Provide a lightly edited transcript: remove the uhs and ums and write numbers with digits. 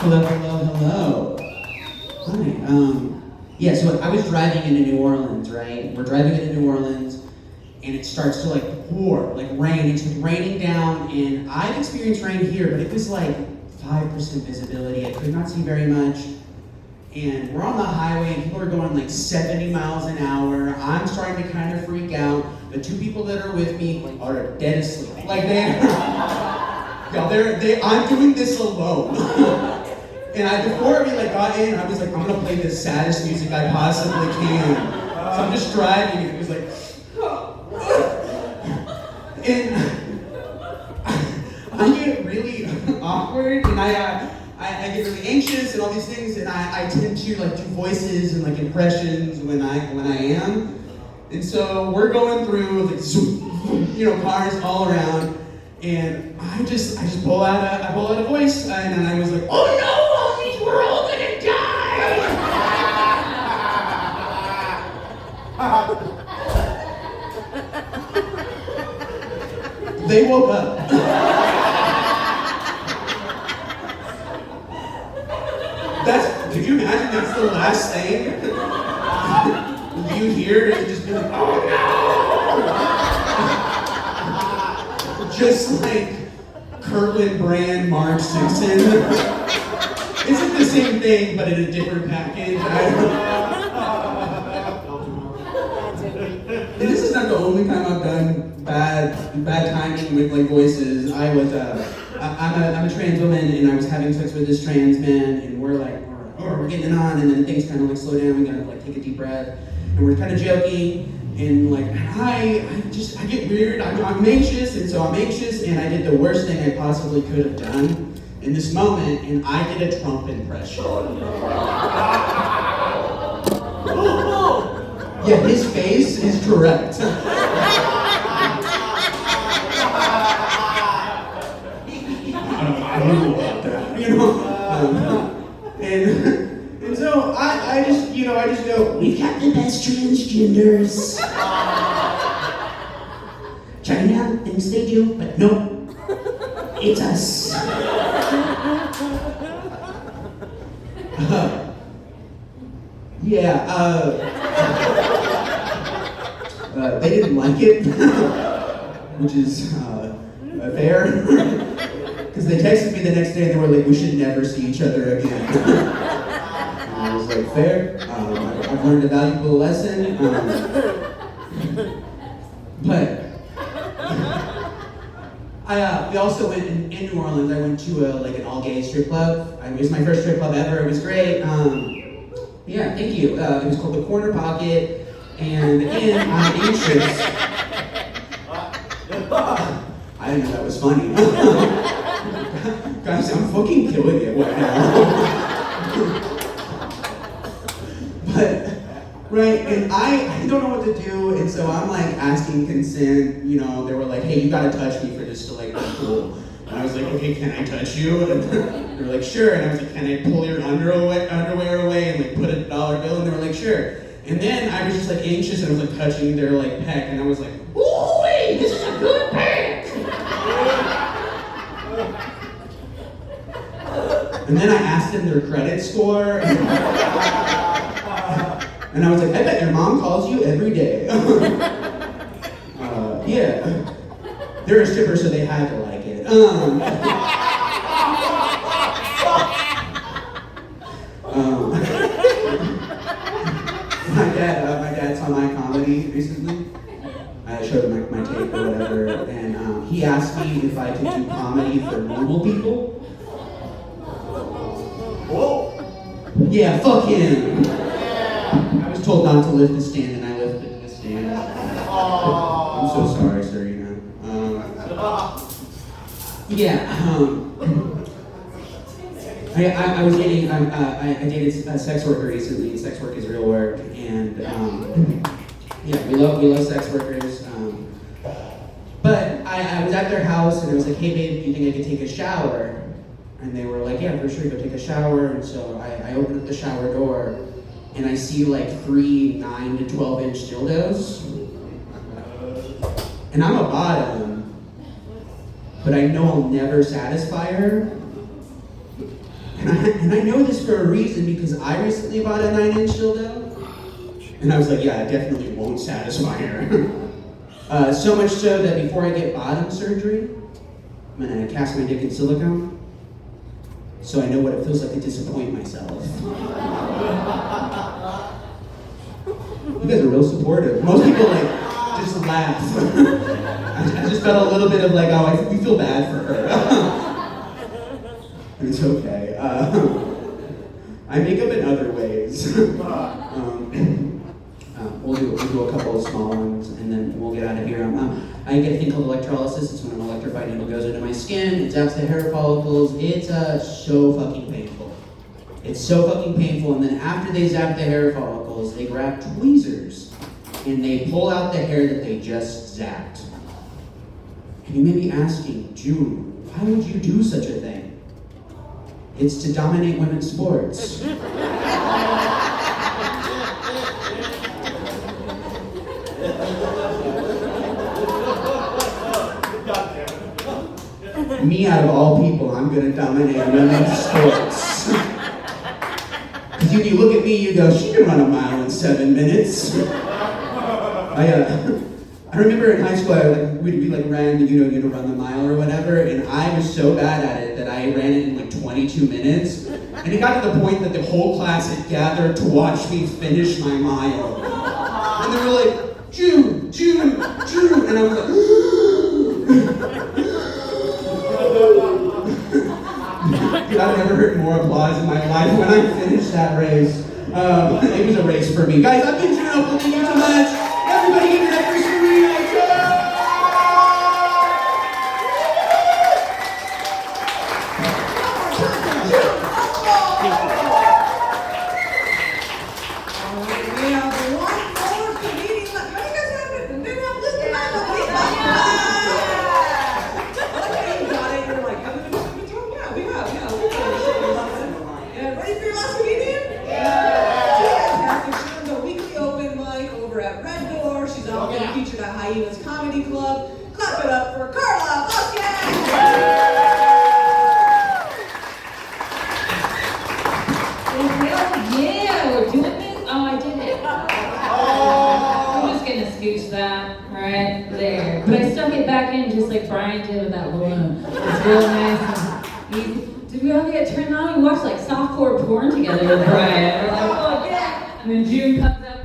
Hello, hello, hello. Hi. Yeah, so I was driving into New Orleans, right? We're driving into New Orleans, and it starts to pour, like rain. It's raining down, and I've experienced rain here, but it was like 5% visibility. I could not see very much. And we're on the highway, and people are going like 70 miles an hour. I'm starting to kind of freak out. The two people that are with me are dead asleep. Like I'm doing this alone. And before we got in, I was like, I'm gonna play the saddest music I possibly can. So I'm just driving, and it was like, and I get really awkward, and I get really anxious and all these things, and I tend to do voices and impressions when I am. And so we're going through cars all around, and I just pull out a voice, and I was like, oh no, homies, we're all gonna die. They woke up. Could you imagine that's the last thing you hear? And just be like, oh no! Just like Kirtland Brand, Marge Simpson. It's like the same thing, but in a different package. And this is not the only time I've done bad timing with voices. I'm a trans woman, and I was having sex with this trans man, and we're we're getting it on, and then things kind of slow down. We gotta take a deep breath, and we're kind of joking, and I get weird. I'm anxious, and so I'm anxious, and I did the worst thing I possibly could have done in this moment, and I did a Trump impression. Yeah, his face is correct. I don't know about that, and so I just go, we've got the best transgenders. China thinks they do, but no, it's us. They didn't like it, which is fair. Because they texted me the next day and they were like, we should never see each other again. And I was like, fair. I've learned a valuable lesson. But we also went in New Orleans. I went to an all-gay strip club. It was my first strip club ever. It was great. Yeah, thank you. It was called The Corner Pocket. And again, I'm anxious. I didn't know that was funny. Guys, I'm fucking killing it right now. But, right, and I don't know what to do, and so I'm asking consent. They were like, hey, you gotta touch me for this to be cool. And I was like, okay, can I touch you? And they were like, sure. And I was like, can I pull your underwear away and put a dollar bill? And they were like, sure. And then I was just anxious, and I was touching their peck, and I was like, ooh, wait, this is a good peck. And then I asked them their credit score, and I was like, I bet your mom calls you every day. Yeah, they're a stripper, so they had to like it. My dad saw my comedy recently. I showed him my tape or whatever, and he asked me if I could do comedy for normal people. Whoa. Yeah, fuck him. I was told not to lift the stand, and I lifted the stand. I'm so sorry, sir. I was dating. I dated a sex worker recently. Sex work is real work, and yeah, we love sex workers. But I was at their house, and I was like, hey babe, do you think I could take a shower? And they were like, yeah, for sure, go take a shower. And so I opened up the shower door, and I see 3 9 to 12 inch dildos. And I'm a bottom, but I know I'll never satisfy her. And I know this for a reason because I recently bought a 9-inch dildo. And I was like, yeah, it definitely won't satisfy her. So much so that before I get bottom surgery, I'm gonna cast my dick in silicone. So I know what it feels like to disappoint myself. You guys are real supportive. Most people just laugh. I just felt a little bit of we feel bad for her. It's okay. I make up in other ways. We'll do a couple of small ones, and then we'll get out of here. I get a thing called electrolysis. It's when an electrified needle goes into my skin. It zaps the hair follicles. It's so fucking painful. It's so fucking painful. And then after they zap the hair follicles, they grab tweezers and they pull out the hair that they just zapped. And you may be asking, June, why would you do such a thing? It's to dominate women's sports. Me, out of all people, I'm gonna dominate women's sports. Because if you look at me, you go, she can run a mile in 7 minutes. I remember in high school, we ran, to run the mile or whatever, and I was so bad at it that I ran it in 22 minutes. And it got to the point that the whole class had gathered to watch me finish my mile. And they were like, June, and I was like, Dude, I've never heard more applause in my life when I finished that race. It was a race for me. Guys, I've been June Opal. Thank you so much. Everybody give it up for Serena. We have one more comedian left. How do you guys have it? Didn't have listened back. Okay, you got it. You're like, have we been talking? Yeah, we have. Yeah, ready for your last comedian? Yeah. Fantastic. She runs a weekly open mic over at Red Door. She's often featured at Hyenas Comedy Club. Clap it up for Carla Vasquez. Yeah, we're doing this? Oh, I did it. I'm just gonna scooch that right there. But I stuck it back in just like Brian did with that balloon. It's real nice and easy. Did we all get turned on? We watched softcore porn together with Brian. We're like, oh yeah. And then June comes out.